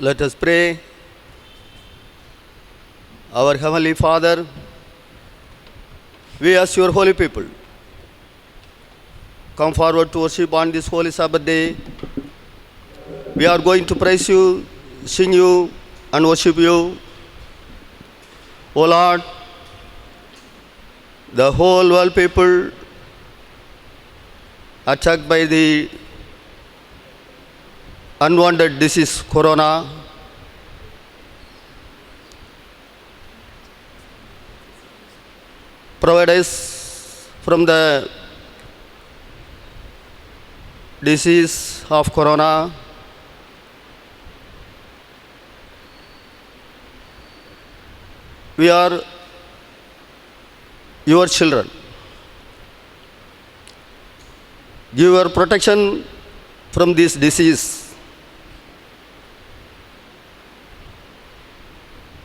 Let us pray. Our Heavenly Father, we as your holy people come forward to worship on this holy Sabbath day. We are going to praise you, sing you, and worship you. O Lord, the whole world people attacked by the unwanted disease corona, provide us from the disease of corona. We are your children. Give your protection from this disease.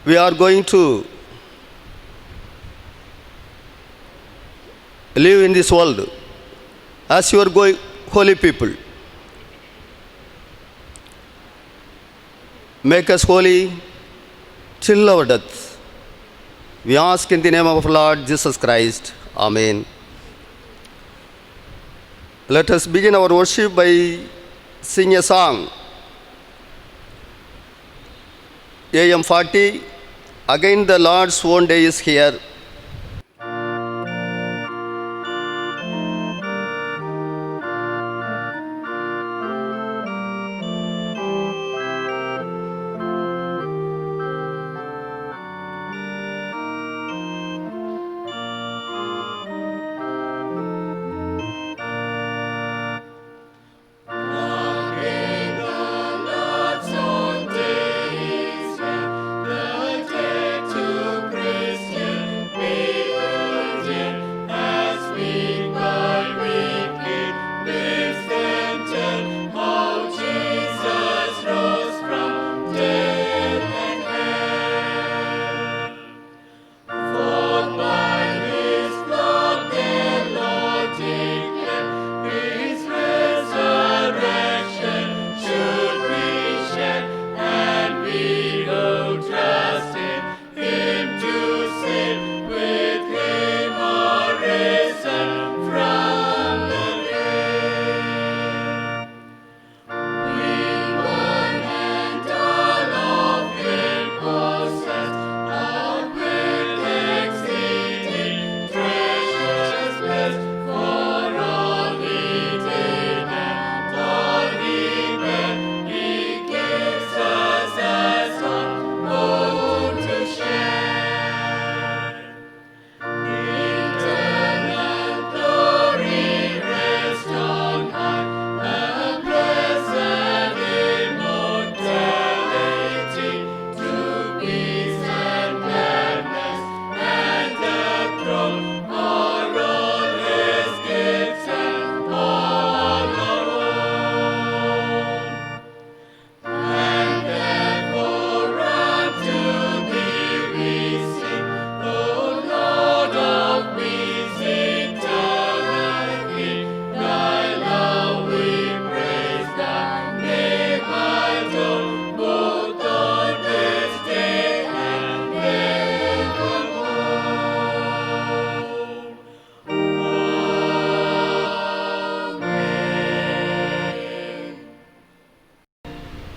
We are going to live in this world as your holy people. Make us holy till our death. We ask in the name of our Lord Jesus Christ. Amen. Let us begin our worship by singing a song. AM 40, Again the Lord's own day is here.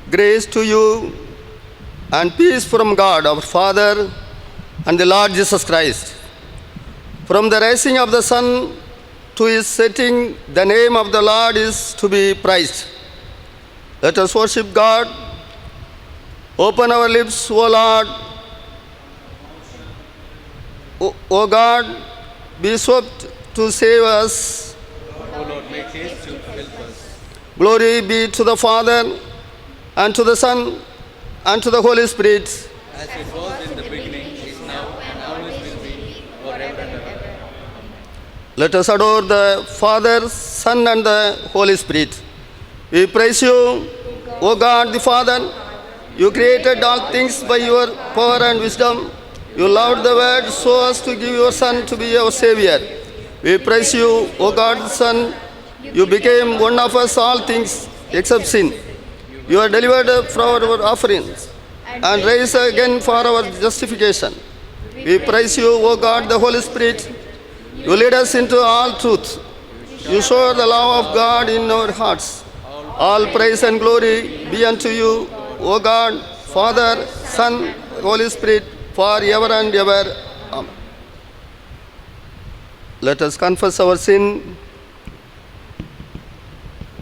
Grace to you and peace from God, our Father, and the Lord Jesus Christ. From the rising of the sun to his setting, the name of the Lord is to be praised. Let us worship God. Open our lips, O Lord. O God, be swift to save us. O Lord, make haste to help us. Glory be to the Father, and to the Son, and to the Holy Spirit. As it was in the beginning, is now, and always will be, forever and ever. Let us adore the Father, Son, and the Holy Spirit. We praise you, O God the Father. You created all things by your power and wisdom. You loved the world so as to give your Son to be our Savior. We praise you, O God the Son. You became one of us all things except sin. You are delivered from our offerings and raised again for our justification. We praise you, O God, the Holy Spirit. You lead us into all truth. You show the love of God in our hearts. All praise and glory be unto you, O God, Father, Son, Holy Spirit, forever and ever. Amen. Let us confess our sin.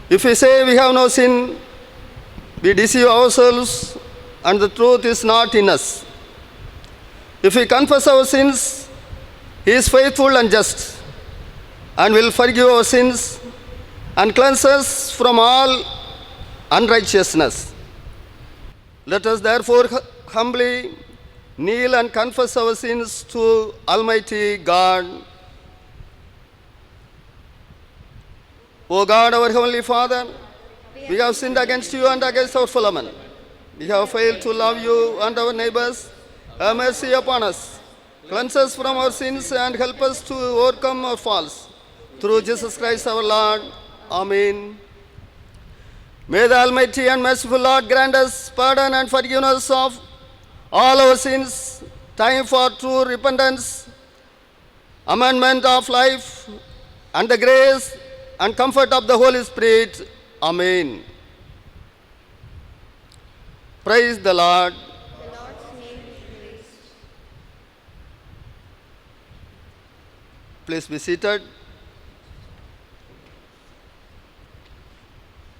If we say we have no sin, we deceive ourselves and the truth is not in us. If we confess our sins, He is faithful and just and will forgive our sins and cleanse us from all unrighteousness. Let us therefore humbly kneel and confess our sins to Almighty God. O God, our Heavenly Father, we have sinned against you and against our fellow men. We have failed to love you and our neighbors. Have mercy upon us. Cleanse us from our sins and help us to overcome our faults. Through Jesus Christ our Lord. Amen. May the Almighty and merciful Lord grant us pardon and forgiveness of all our sins, time for true repentance, amendment of life, and the grace and comfort of the Holy Spirit. Amen. Praise the Lord. The Lord's name be praised. Please be seated.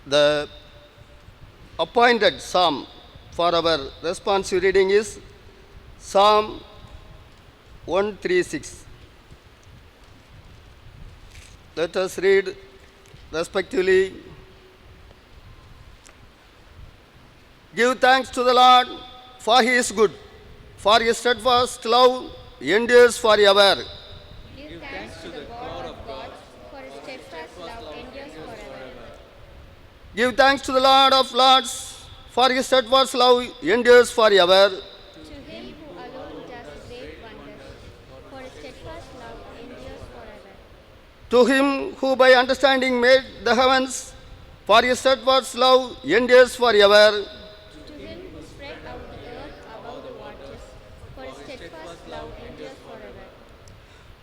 The appointed psalm for our responsive reading is Psalm 136. Let us read respectively. Give thanks to the Lord, for He is good, for His steadfast love endures forever. Give thanks to the God of gods, for His steadfast love endures forever. Give thanks to the Lord of lords, for His steadfast love endures forever. To Him who alone does great wonders, for His steadfast love endures forever. To Him who by understanding made the heavens, for His steadfast love endures forever. To Him who spread out the earth above the waters, for His steadfast love endures forever.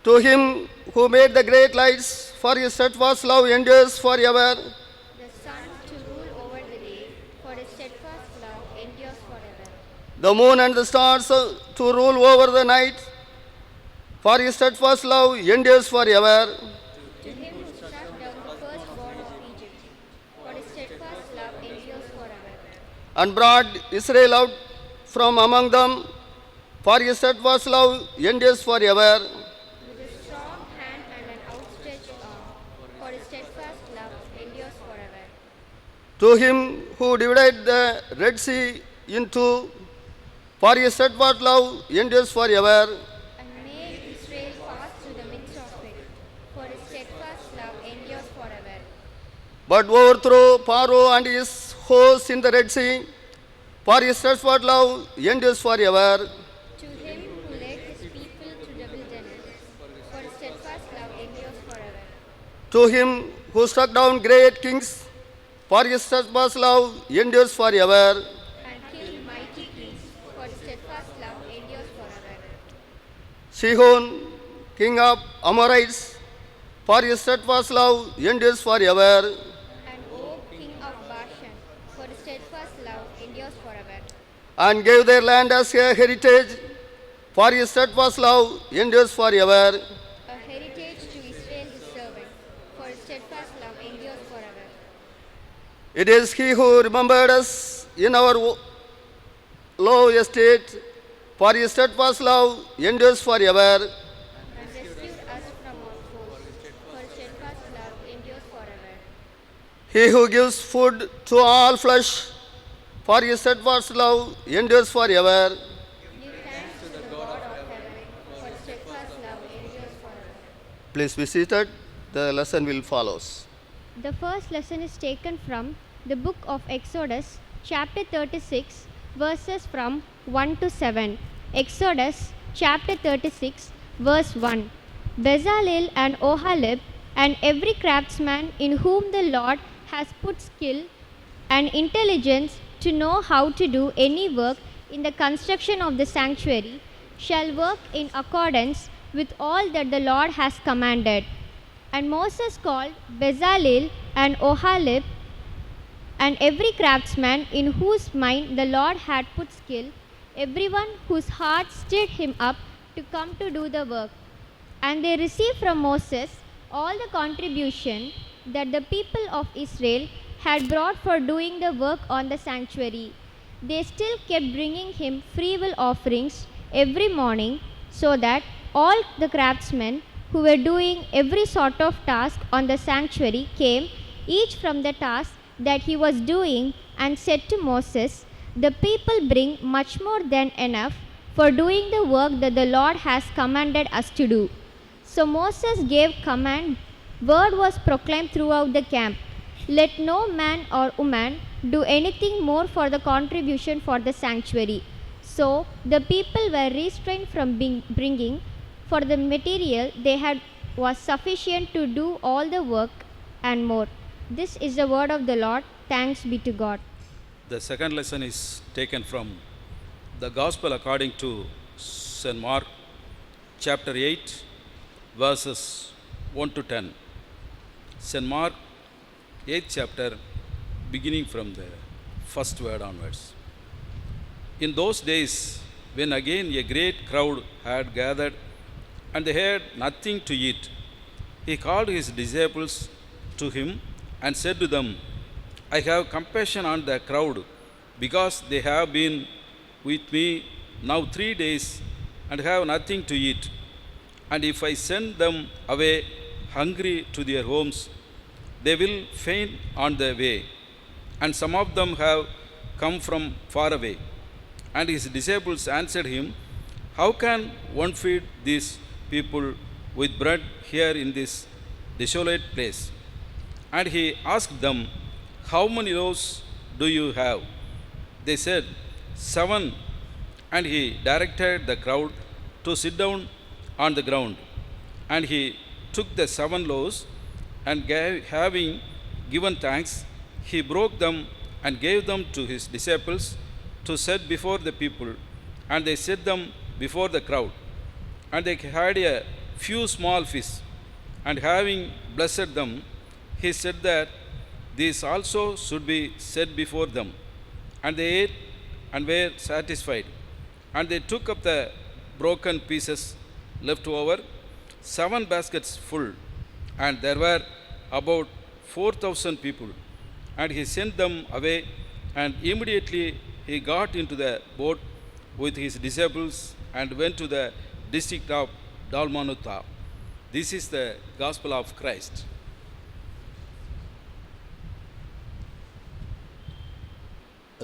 To Him who made the great lights, for His steadfast love endures forever. The sun to rule over the day, for His steadfast love endures forever. The moon and the stars to rule over the night, for His steadfast love endures forever. To Him who struck down the firstborn of Egypt, for His steadfast love endures forever. And brought Israel out from among them, for His steadfast love endures forever. With a strong hand and an outstretched arm, for His steadfast love endures forever. To Him who divided the Red Sea in two, for His steadfast love endures forever. And made Israel pass through the midst of it, for His steadfast love endures forever. But overthrew Pharaoh and his host in the Red Sea, for His steadfast love endures forever. To Him who led His people through the wilderness, for His steadfast love endures forever. To Him who struck down great kings, for His steadfast love endures forever. And killed mighty kings, for His steadfast love endures forever. Sihon, king of Amorites, for His steadfast love endures forever. And O King of Bashan, for His steadfast love endures forever. And gave their land as a heritage, for His steadfast love endures forever. A heritage to Israel His servant, for His steadfast love endures forever. It is He who remembered us in our low estate, for His steadfast love endures forever. And rescued us from our foes, for His steadfast love endures forever. He who gives food to all flesh, for His steadfast love endures forever. Give thanks to the God of heaven, for His steadfast love endures forever. Please be seated. The lesson will follow. The first lesson is taken from the book of Exodus, chapter 36, verses from 1 to 7. Exodus, chapter 36, verse 1. Bezalel and Oholib, and every craftsman in whom the Lord has put skill and intelligence to know how to do any work in the construction of the sanctuary, shall work in accordance with all that the Lord has commanded. And Moses called Bezalel and Oholib and every craftsman in whose mind the Lord had put skill, everyone whose heart stirred him up to come to do the work. And they received from Moses all the contribution that the people of Israel had brought for doing the work on the sanctuary. They still kept bringing him freewill offerings every morning, so that all the craftsmen who were doing every sort of task on the sanctuary came, each from the task that he was doing, and said to Moses, "The people bring much more than enough for doing the work that the Lord has commanded us to do." So Moses gave command, word was proclaimed throughout the camp, "Let no man or woman do anything more for the contribution for the sanctuary." So the people were restrained from bringing, for the material they had was sufficient to do all the work and more. This is the word of the Lord. Thanks be to God. The second lesson is taken from the Gospel according to St. Mark, chapter 8, verses 1 to 10. St. Mark, 8th chapter, beginning from the first word onwards. In those days, when again a great crowd had gathered, and they had nothing to eat, he called his disciples to him and said to them, "I have compassion on the crowd, because they have been with me now 3 days and have nothing to eat. And if I send them away hungry to their homes, they will faint on the way. And some of them have come from far away." And his disciples answered him, "How can one feed these people with bread here in this desolate place?" And he asked them, "How many loaves do you have?" They said, 7. And he directed the crowd to sit down on the ground. And he took the 7 loaves, and having given thanks, he broke them and gave them to his disciples to set before the people. And they set them before the crowd. And they had a few small fish. And having blessed them, he said that these also should be set before them. And they ate and were satisfied. And they took up the broken pieces left over, 7 baskets full. And there were about 4,000 people. And he sent them away, and immediately he got into the boat with his disciples and went to the district of Dalmanutha. This is the gospel of Christ.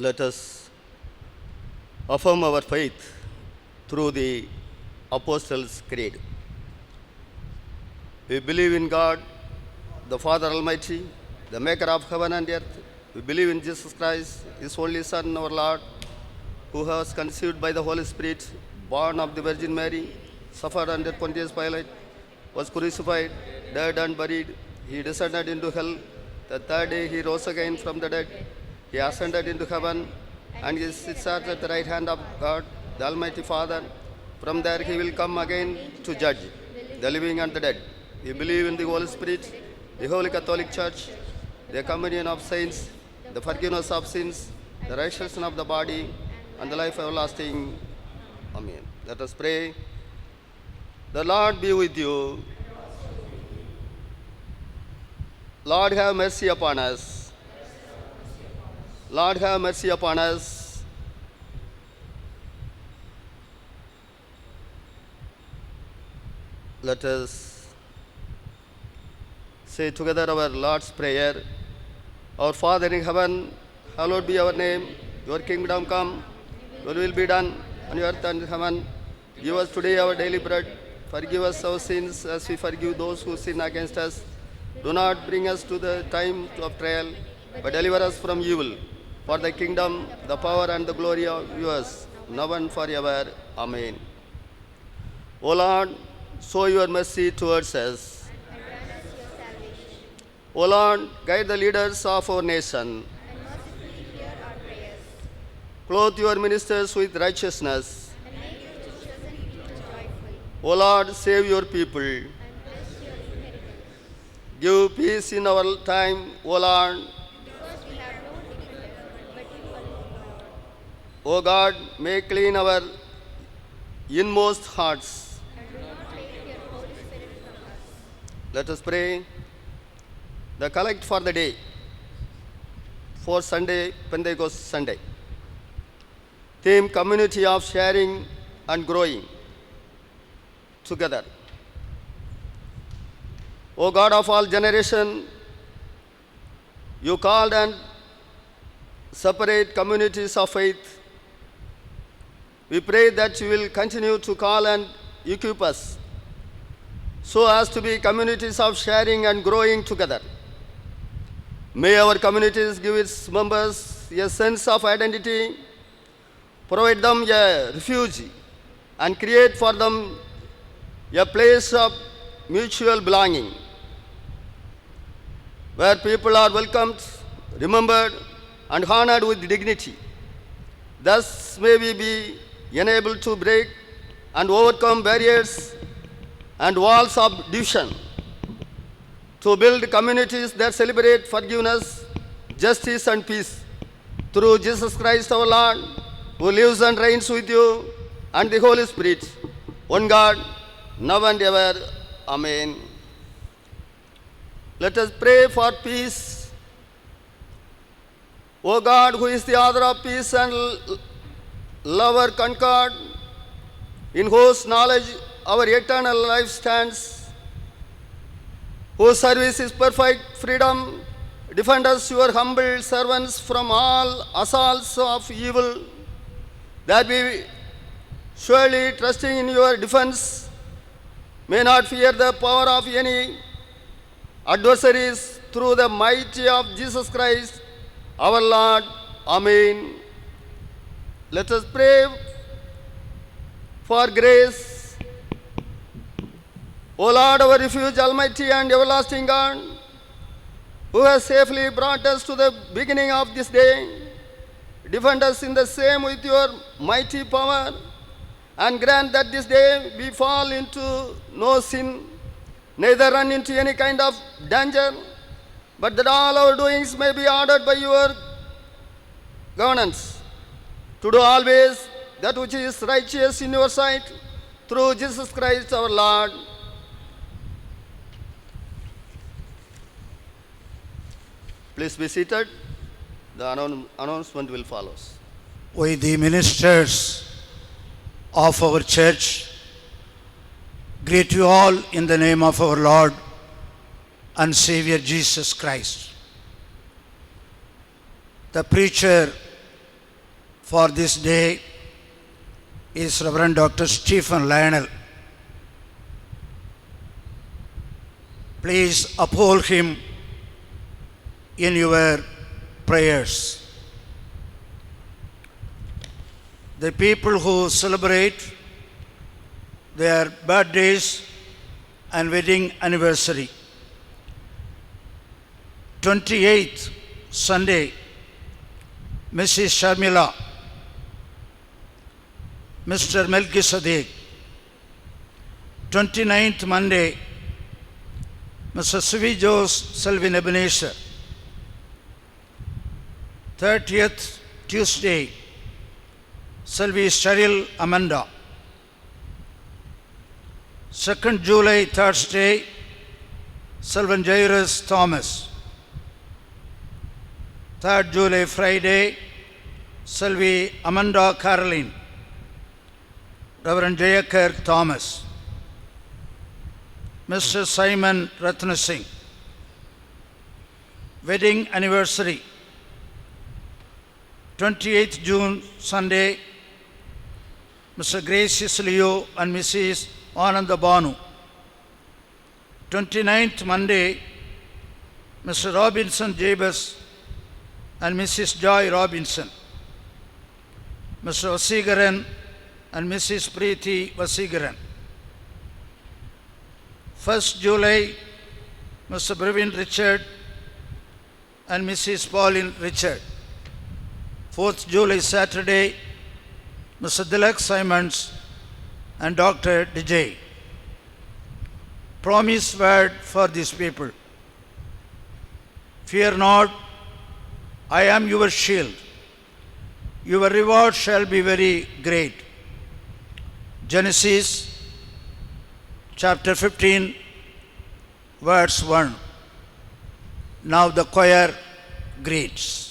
Let us affirm our faith through the Apostles' Creed. We believe in God, the Father Almighty, the maker of heaven and earth. We believe in Jesus Christ, his only Son, our Lord, who was conceived by the Holy Spirit, born of the Virgin Mary, suffered under Pontius Pilate, was crucified, died and buried. He descended into hell. The third day he rose again from the dead. He ascended into heaven, and he sits at the right hand of God, the Almighty Father. From there he will come again to judge the living and the dead. We believe in the Holy Spirit, the Holy Catholic Church, the communion of saints, the forgiveness of sins, the resurrection of the body, and the life everlasting. Amen. Let us pray. The Lord be with you. Lord, have mercy upon us. Lord, have mercy upon us. Let us say together our Lord's Prayer. Our Father in heaven, hallowed be your name. Your kingdom come, your will be done on earth and in heaven. Give us today our daily bread. Forgive us our sins as we forgive those who sin against us. Do not bring us to the time of trial, but deliver us from evil. For the kingdom, the power and the glory are yours, now and forever. Amen. O Lord, show your mercy towards us. O Lord, guide the leaders of our nation. Clothe your ministers with righteousness. and make your chosen people joyful, O Lord, save your people. and bless your inheritance. Give peace in our time, O Lord. Because we have no defender, but you alone, Lord. O God, make clean our inmost hearts. And do not take your Holy Spirit from us. Let us pray. The collect for the day, for Sunday, Pentecost Sunday. Theme: community of sharing and growing together. O God of all generation, you called and separate communities of faith. We pray that you will continue to call and equip us so as to be communities of sharing and growing together. May our communities give its members a sense of identity, provide them a refuge, and create for them a place of mutual belonging, where people are welcomed, remembered, and honored with dignity. Thus may we be enabled to break and overcome barriers and walls of division, to build communities that celebrate forgiveness, justice, and peace. Through Jesus Christ our Lord, who lives and reigns with you and the Holy Spirit, one God, now and ever. Amen. Let us pray for peace. O God, who is the author of peace and lover concord, in whose knowledge our eternal life stands, whose service is perfect freedom, defend us, your humble servants, from all assaults of evil, that we, surely trusting in your defense, may not fear the power of any adversaries, through the might of Jesus Christ our Lord. Amen. Let us pray for grace. O Lord, our refuge, almighty and everlasting God, who has safely brought us to the beginning of this day, defend us in the same with your mighty power, and grant that this day we fall into no sin, neither run into any kind of danger, but that all our doings may be ordered by your governance, to do always that which is righteous in your sight, through Jesus Christ our Lord. Please be seated. The announcement will follow. We, the ministers of our church, greet you all in the name of our Lord and Savior Jesus Christ. The preacher for this day is Reverend Dr. Stephen Lionel. Please uphold him in your prayers. The people who celebrate their birthdays and wedding anniversary. 28th Sunday, Mrs. Sharmila, Mr. Melchizedek. 29th Monday, Mr. Suvijos Selvin Ebenezer. 30th Tuesday, Selvi Cheryl Amanda. 2nd July Thursday, Selvan Jairus Thomas. 3rd July Friday, Selvi Amanda Caroline. Reverend Jayakar Thomas. Mr. Simon Ratna Singh. Wedding anniversary, 28th June Sunday, Mr. Gracious Leo and Mrs. Ananda Banu. 29th Monday, Mr. Robinson Jabez and Mrs. Joy Robinson. Mr. Vasigaran and Mrs. Preeti Vasigaran. 1st July, Mr. Brevin Richard and Mrs. Pauline Richard. 4th July Saturday, Mr. Dilek Simons and Dr. DJ. Promise word for these people. Fear not, I am your shield. Your reward shall be very great. Genesis chapter 15, verse 1. Now the choir greets.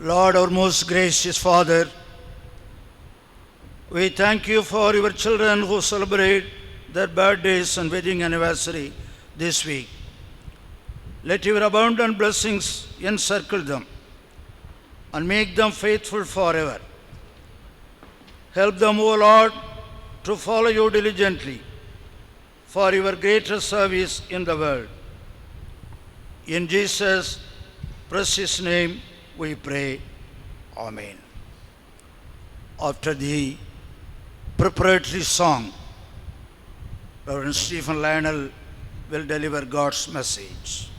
Lord, our most gracious Father, we thank you for your children who celebrate their birthdays and wedding anniversary this week. Let your abundant blessings encircle them and make them faithful forever. Help them, O Lord, to follow you diligently for your greater service in the world. In Jesus' precious name we pray. Amen. After the preparatory song, Reverend Stephen Lionel will deliver God's message.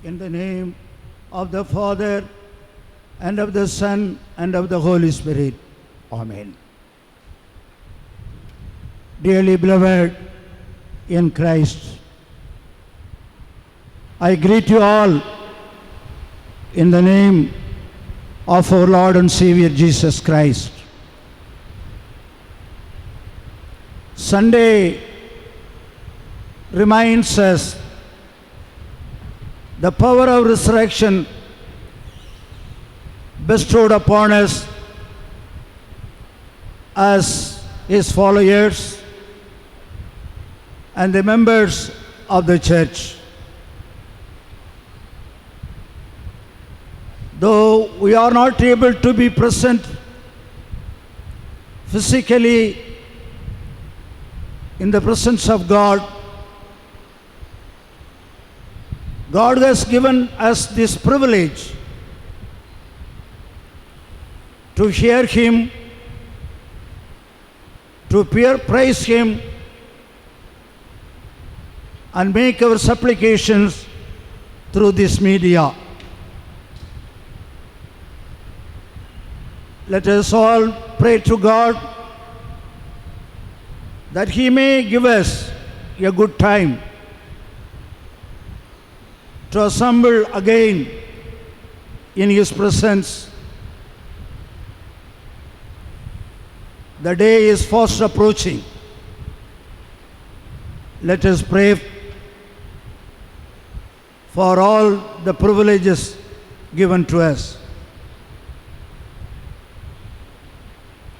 In the name of the Father, and of the Son, and of the Holy Spirit. Amen. Dearly beloved in Christ, I greet you all in the name of our Lord and Savior Jesus Christ. Sunday reminds us the power of resurrection bestowed upon us as His followers and the members of the church. Though we are not able to be present physically in the presence of God, God has given us this privilege to hear Him, to praise Him, and make our supplications through this media. Let us all pray to God that He may give us a good time to assemble again in His presence. The day is fast approaching. Let us pray for all the privileges given to us.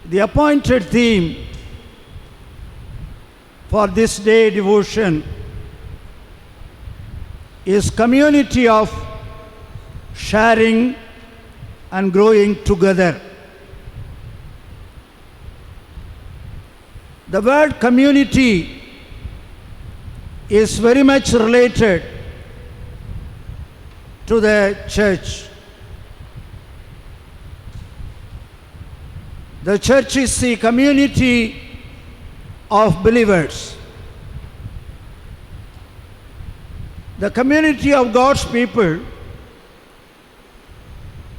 The appointed theme for this day devotion is community of sharing and growing together. The word community is very much related to the church. The church is the community of believers. The community of God's people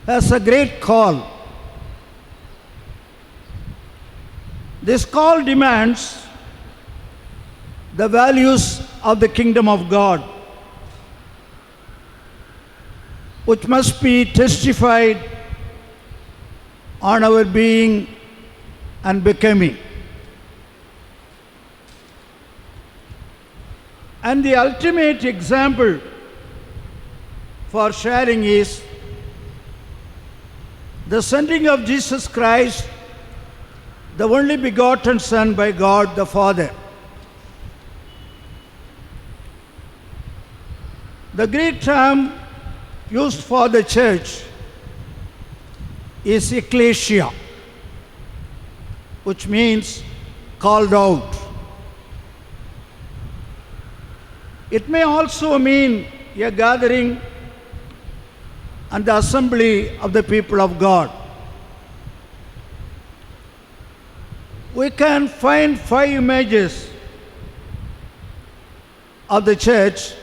has a great call. This call demands the values of the kingdom of God, which must be testified on our being and becoming. And the ultimate example for sharing is the sending of Jesus Christ, the only begotten Son by God the Father. The Greek term used for the church is ecclesia, which means called out. It may also mean a gathering and the assembly of the people of God. We can find 5 images of the church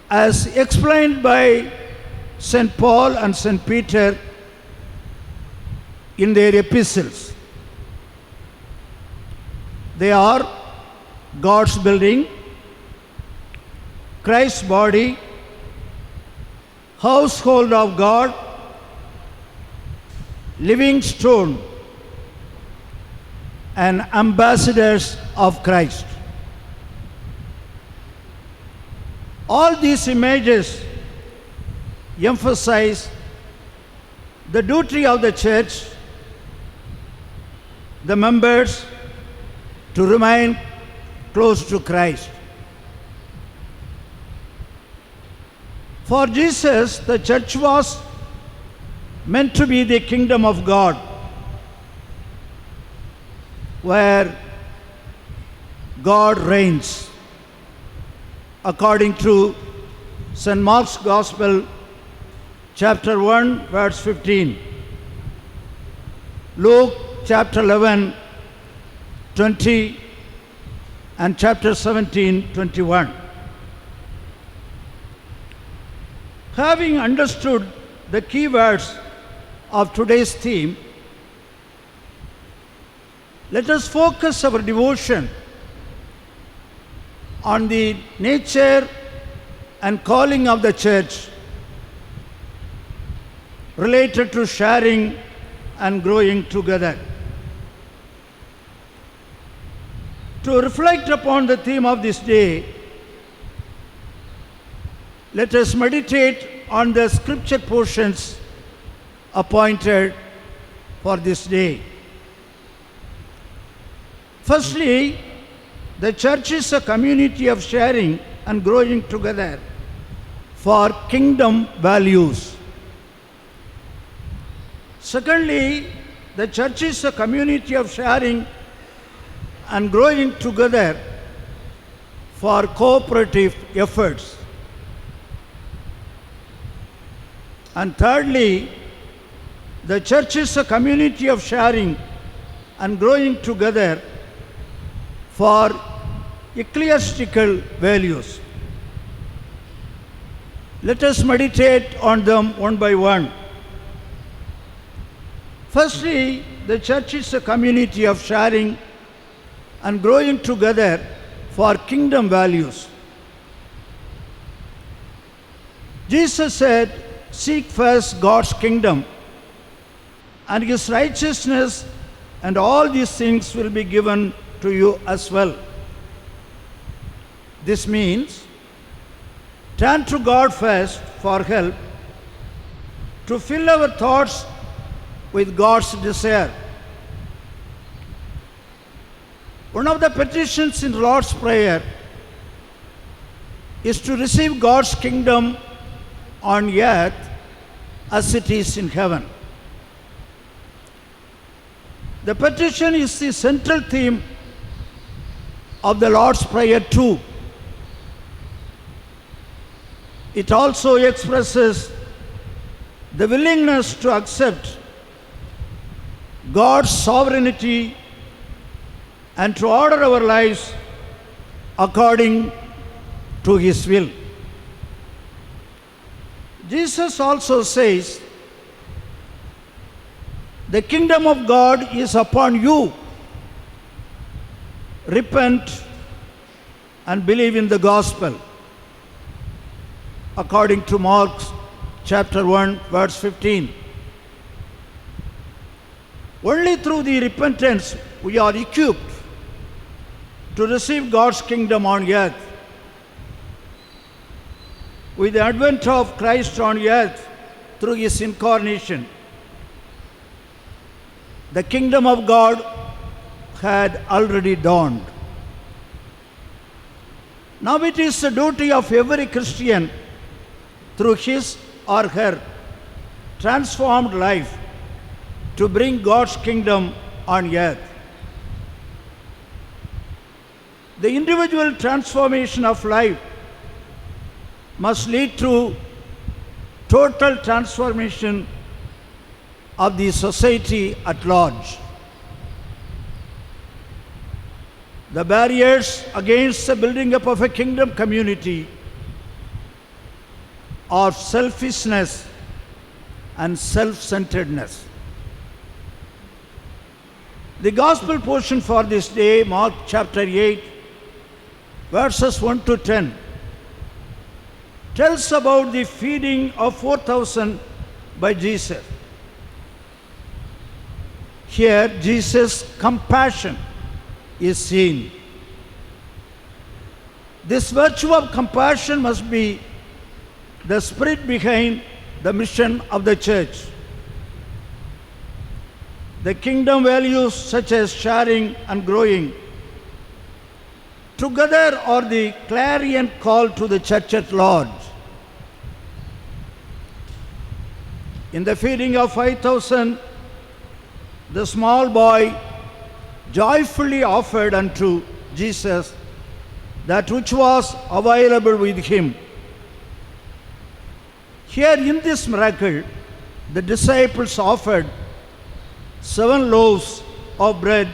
as explained by St. Paul and St. Peter in their epistles. They are God's building, Christ's body, household of God, living stone, and ambassadors of Christ. All these images emphasize the duty of the church, the members, to remain close to Christ. For Jesus, the church was meant to be the kingdom of God, where God reigns, according to St. Mark's Gospel, chapter 1, verse 15. Luke, chapter 11, 20, and chapter 17, 21. Having understood the key words of today's theme, let us focus our devotion on the nature and calling of the church related to sharing and growing together. To reflect upon the theme of this day, let us meditate on the scripture portions appointed for this day. Firstly, the church is a community of sharing and growing together for kingdom values. Secondly, the church is a community of sharing and growing together for cooperative efforts. And thirdly, the church is a community of sharing and growing together for ecclesiastical values. Let us meditate on them one by one. Firstly, the church is a community of sharing and growing together for kingdom values. Jesus said, "Seek first God's kingdom and his righteousness, and all these things will be given to you as well." This means turn to God first for help, to fill our thoughts with God's desire. One of the petitions in the Lord's Prayer is to receive God's kingdom on earth as it is in heaven. The petition is the central theme of the Lord's Prayer too. It also expresses the willingness to accept God's sovereignty and to order our lives according to his will. Jesus also says, "The kingdom of God is upon you. Repent and believe in the gospel," according to Mark chapter 1, verse 15. Only through the repentance we are equipped to receive God's kingdom on earth. With the advent of Christ on earth through his incarnation, the kingdom of God had already dawned. Now it is the duty of every Christian through his or her transformed life to bring God's kingdom on earth. The individual transformation of life must lead to total transformation of the society at large. The barriers against the building up of a kingdom community are selfishness and self-centeredness. The gospel portion for this day, Mark chapter 8, verses 1 to 10, tells about the feeding of 4,000 by Jesus. Here, Jesus' compassion is seen. This virtue of compassion must be the spirit behind the mission of the church. The kingdom values such as sharing and growing together are the clarion call to the church at large. In the feeding of 5,000, the small boy joyfully offered unto Jesus that which was available with him. Here in this miracle, the disciples offered 7 loaves of bread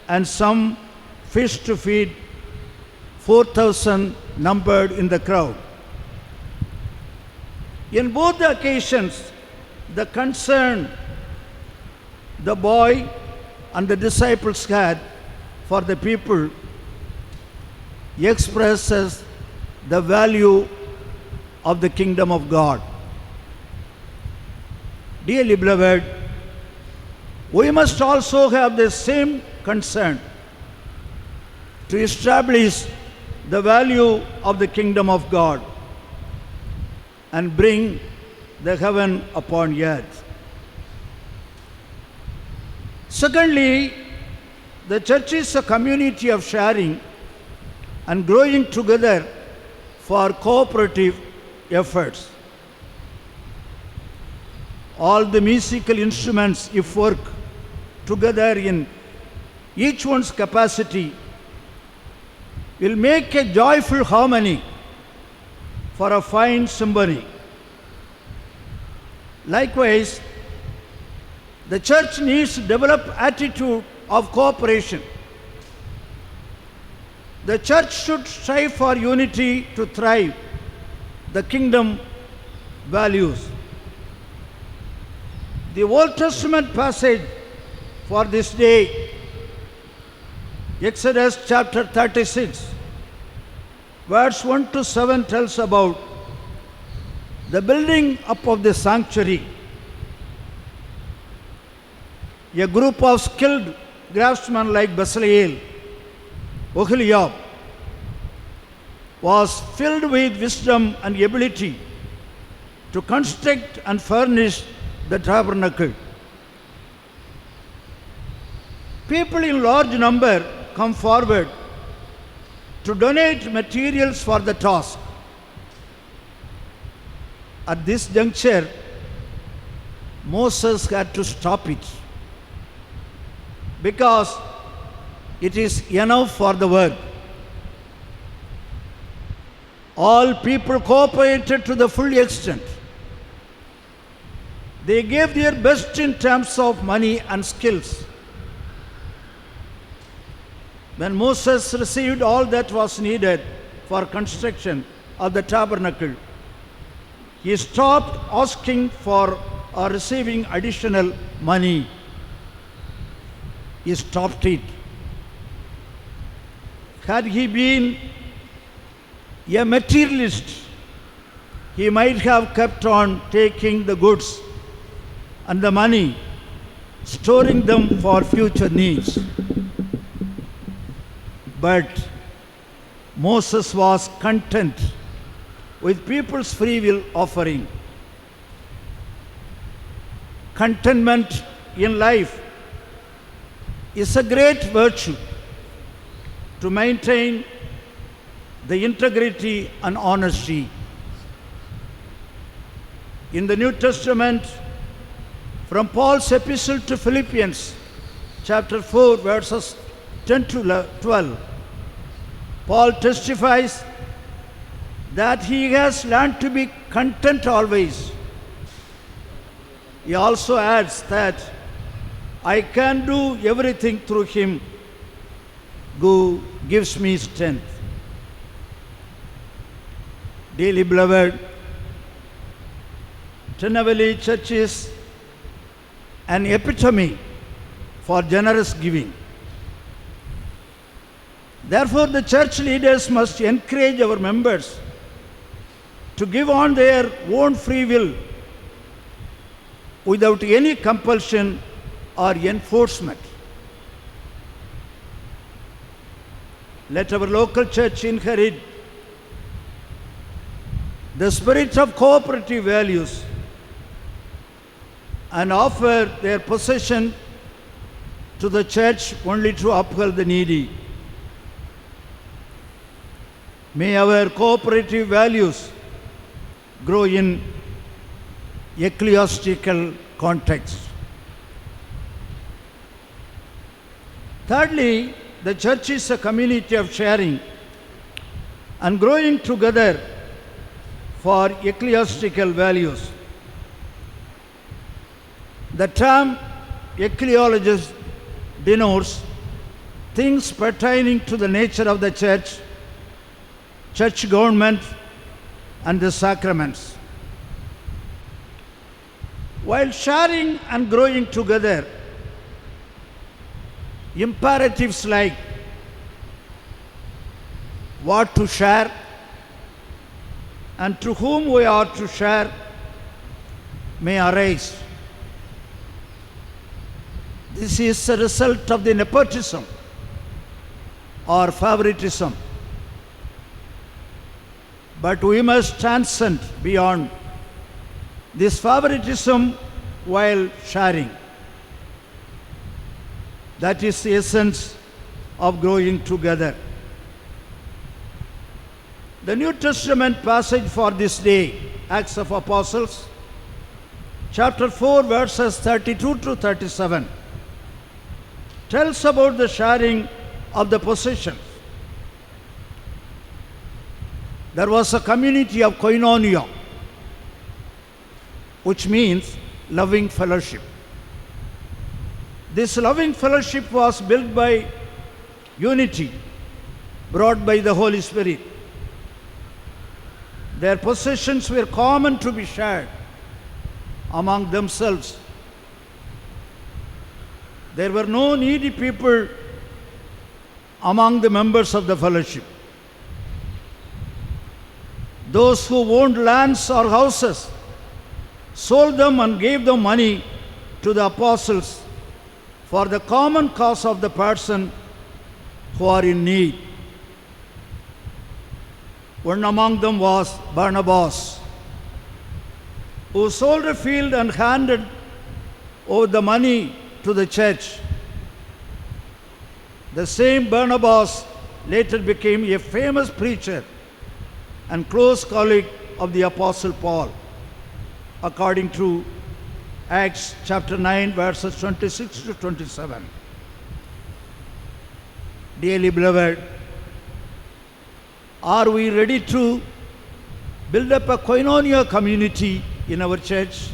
and some fish to feed 4,000 numbered in the crowd. In both the occasions, the concern the boy and the disciples had for the people expresses the value of the kingdom of God. Dearly beloved, we must also have the same concern to establish the value of the kingdom of God and bring the heaven upon earth. Secondly, the church is a community of sharing and growing together for cooperative efforts. All the musical instruments, if work together in each one's capacity, will make a joyful harmony for a fine symphony. Likewise, the church needs to develop attitude of cooperation. The church should strive for unity to thrive the kingdom values. The Old Testament passage for this day, Exodus chapter 36, verse 1 to 7 tells about the building up of the sanctuary. A group of skilled craftsmen like Bezalel, Oholiab, was filled with wisdom and ability to construct and furnish the tabernacle. People in large number come forward to donate materials for the task. At this juncture, Moses had to stop it because it is enough for the work. All people cooperated to the full extent. They gave their best in terms of money and skills. When Moses received all that was needed for construction of the tabernacle, he stopped asking for or receiving additional money. He stopped it. Had he been a materialist, he might have kept on taking the goods and the money, storing them for future needs. But Moses was content with people's free will offering. Contentment in life is a great virtue to maintain the integrity and honesty. In the New Testament, from Paul's epistle to Philippians, chapter 4, verses 10 to 12, Paul testifies that he has learned to be content always. He also adds that I can do everything through him who gives me strength. Dearly beloved, Tinnavelly Church is an epitome for generous giving. Therefore, the church leaders must encourage our members to give on their own free will without any compulsion or enforcement. Let our local church inherit the spirit of cooperative values and offer their possession to the church only to uphold the needy. May our cooperative values grow in ecclesiastical context. Thirdly, the church is a community of sharing and growing together for ecclesiastical values. The term ecclesiologist denotes things pertaining to the nature of the church, church government, and the sacraments. While sharing and growing together, imperatives like what to share and to whom we are to share may arise. This is a result of the nepotism or favoritism. But we must transcend beyond this favoritism while sharing. That is the essence of growing together. The New Testament passage for this day, Acts of Apostles, chapter 4, verses 32 to 37, tells about the sharing of the possessions. There was a community of koinonia, which means loving fellowship. This loving fellowship was built by unity brought by the Holy Spirit. Their possessions were common to be shared among themselves There were no needy people among the members of the fellowship. Those who owned lands or houses sold them and gave them money to the apostles for the common cause of the person who are in need. One among them was Barnabas, who sold a field and handed over the money to the church. The same Barnabas later became a famous preacher and close colleague of the Apostle Paul, according to Acts chapter 9, verses 26 to 27. Dearly beloved, are we ready to build up a koinonia community in our church?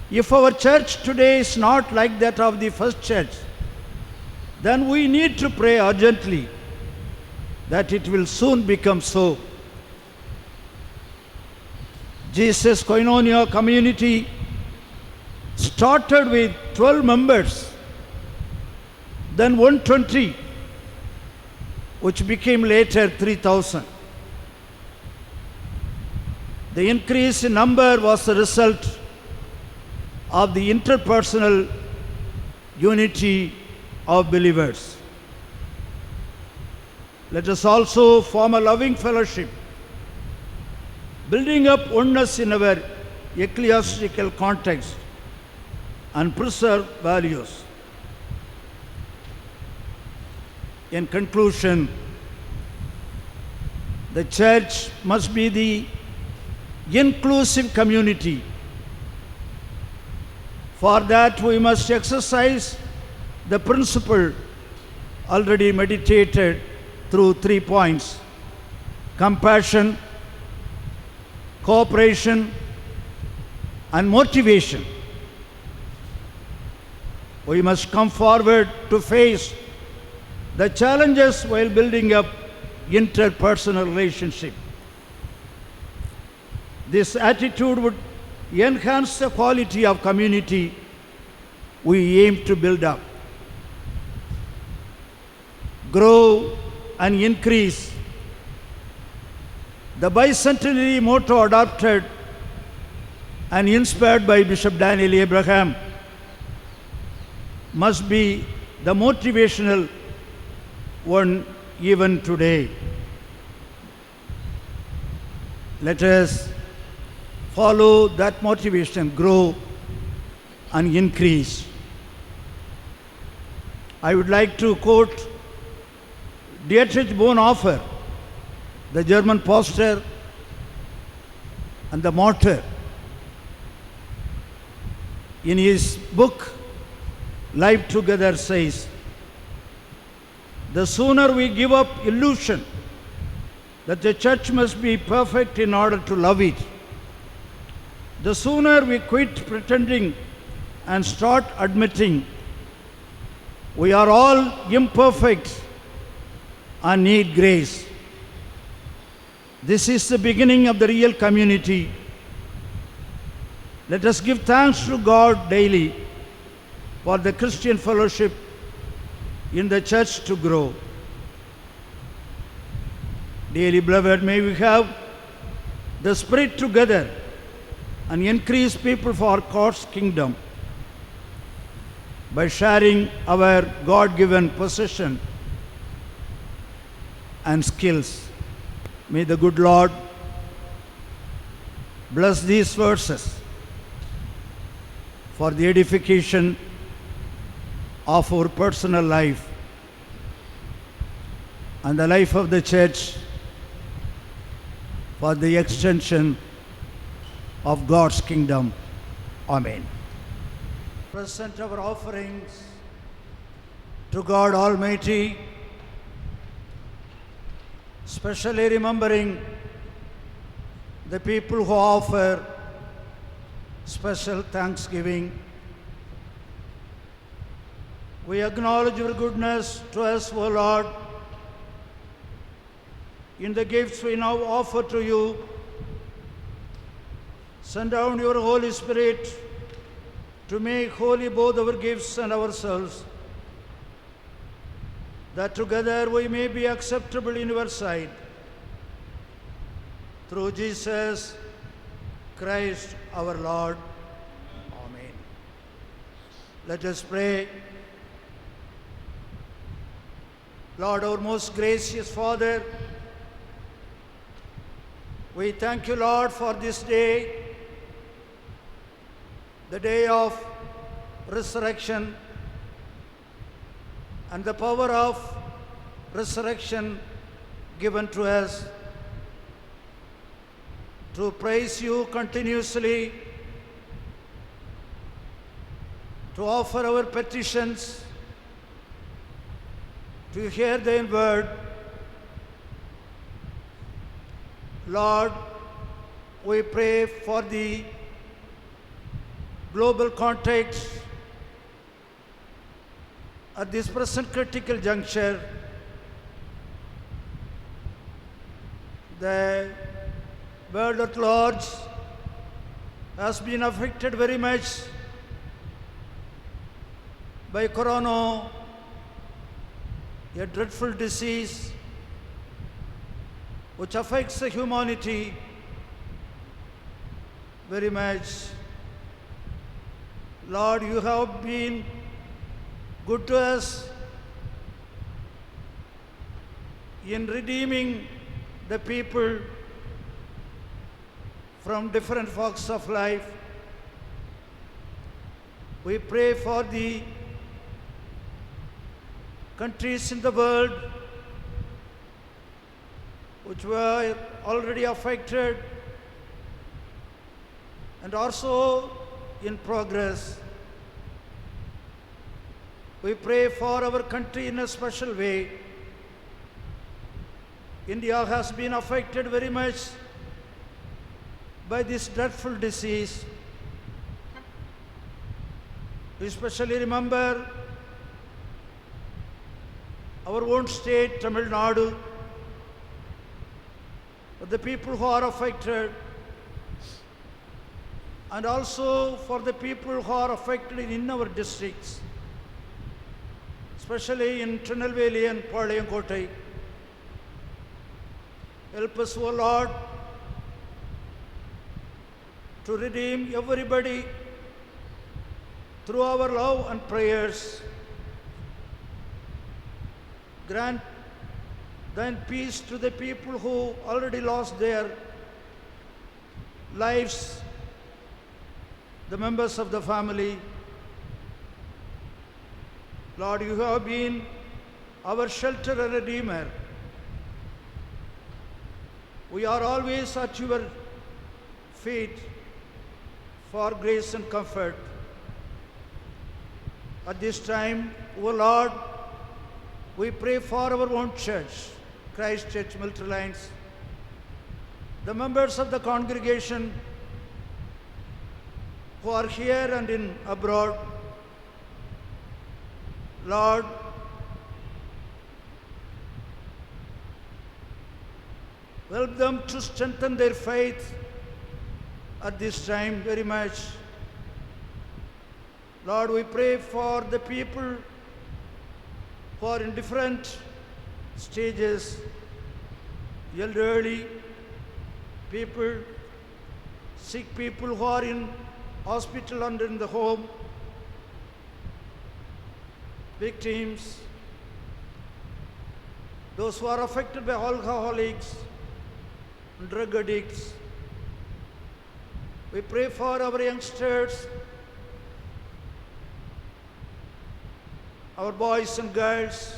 If our church today is not like that of the first church, then we need to pray urgently that it will soon become so. Jesus' Koinonia community started with 12 members, then 120, which became later 3,000. The increase in number was the result of the interpersonal unity of believers. Let us also form a loving fellowship, building up oneness in our ecclesiastical context and preserve values. In conclusion, the church must be the inclusive community. For that, we must exercise the principle already meditated through 3 points: compassion, cooperation, and motivation. We must come forward to face the challenges while building up interpersonal relationship. This attitude would enhance the quality of community we aim to build up. Grow and increase. The bicentenary motto adopted and inspired by Bishop Daniel Abraham must be the motivational one even today. Let us follow that motivation, grow and increase. I would like to quote Dietrich Bonhoeffer, the German pastor and the martyr. In his book, Life Together, says, the sooner we give up illusion that the church must be perfect in order to love it, the sooner we quit pretending and start admitting we are all imperfect and need grace. This is the beginning of the real community. Let us give thanks to God daily for the Christian fellowship in the church to grow. Dearly beloved, may we have the Spirit together and increase people for God's kingdom by sharing our God-given possession and skills. May the good Lord bless these verses for the edification of our personal life and the life of the church for the extension of God's kingdom. Amen. Present our offerings to God Almighty, especially remembering the people who offer special thanksgiving. We acknowledge your goodness to us, O Lord, in the gifts we now offer to you. Send down your Holy Spirit to make holy both our gifts and ourselves, that together we may be acceptable in your sight. Through Jesus Christ our Lord. Amen. Let us pray. Lord, our most gracious Father, we thank you, Lord, for this day, the day of resurrection, and the power of resurrection given to us to praise you continuously, to offer our petitions, to hear thy word. Lord, we pray for the global context at this present critical juncture. The world at large has been affected very much by corona, a dreadful disease which affects the humanity very much. Lord, you have been good to us in redeeming the people from different walks of life. We pray for the countries in the world which were already affected and also in progress. We pray for our country in a special way. India has been affected very much by this dreadful disease. We especially remember our own state, Tamil Nadu, the people who are affected, and also for the people who are affected in our districts, especially in Tirunelveli and Palayamkottai. Help us, O Lord, to redeem everybody through our love and prayers. Grant thine peace to the people who already lost their lives, the members of the family. Lord, you have been our shelter and redeemer. We are always at your feet for grace and comfort. At this time, O Lord, we pray for our own church, Christ Church, Military Lines, the members of the congregation who are here and in abroad. Lord, help them to strengthen their faith at this time very much. Lord, we pray for the people who are in different stages, elderly people, sick people who are in hospital and in the home, victims, those who are affected by alcoholics, drug addicts. We pray for our youngsters, our boys and girls,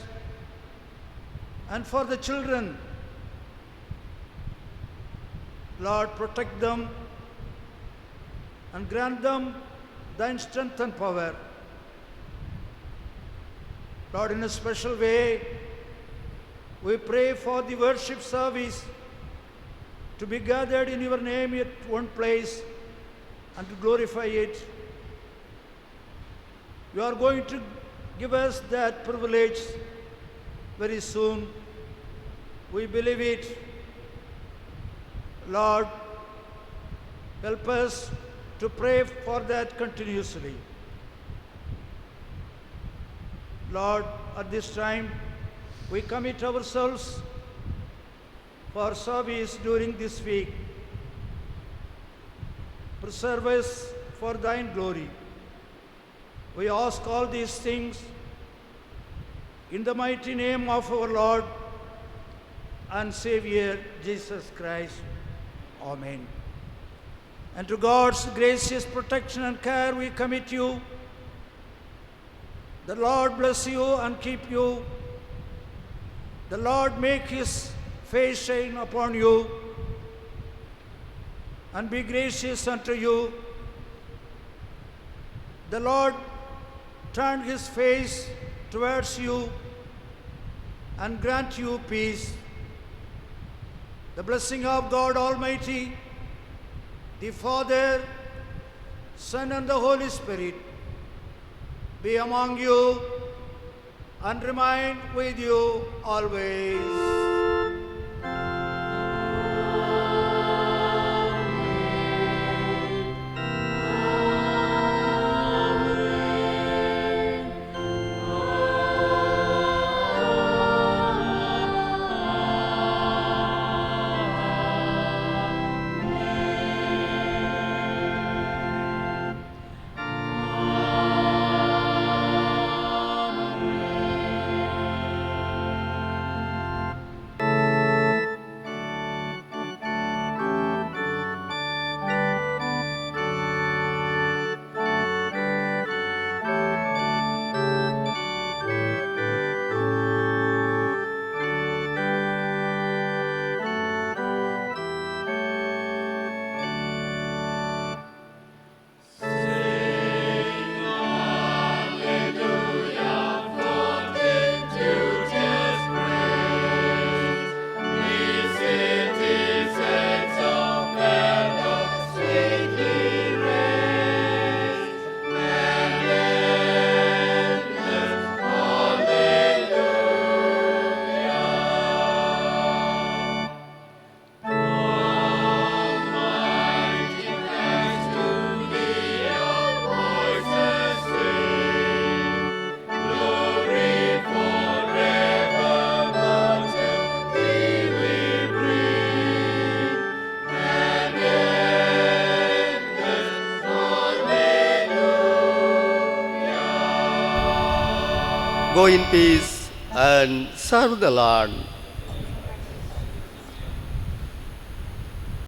and for the children. Lord, protect them and grant them thine strength and power. Lord, in a special way, we pray for the worship service to be gathered in your name at one place and to glorify it. You are going to give us that privilege very soon. We believe it. Lord, help us to pray for that continuously. Lord, at this time, we commit ourselves for service during this week. Preserve us for thine glory. We ask all these things in the mighty name of our Lord and Savior Jesus Christ. Amen. And to God's gracious protection and care we commit you. The Lord bless you and keep you. The Lord make his face shine upon you and be gracious unto you. The Lord turn his face towards you and grant you peace. The blessing of God Almighty, the Father, Son, and the Holy Spirit be among you and remain with you always. Go in peace and serve the Lord.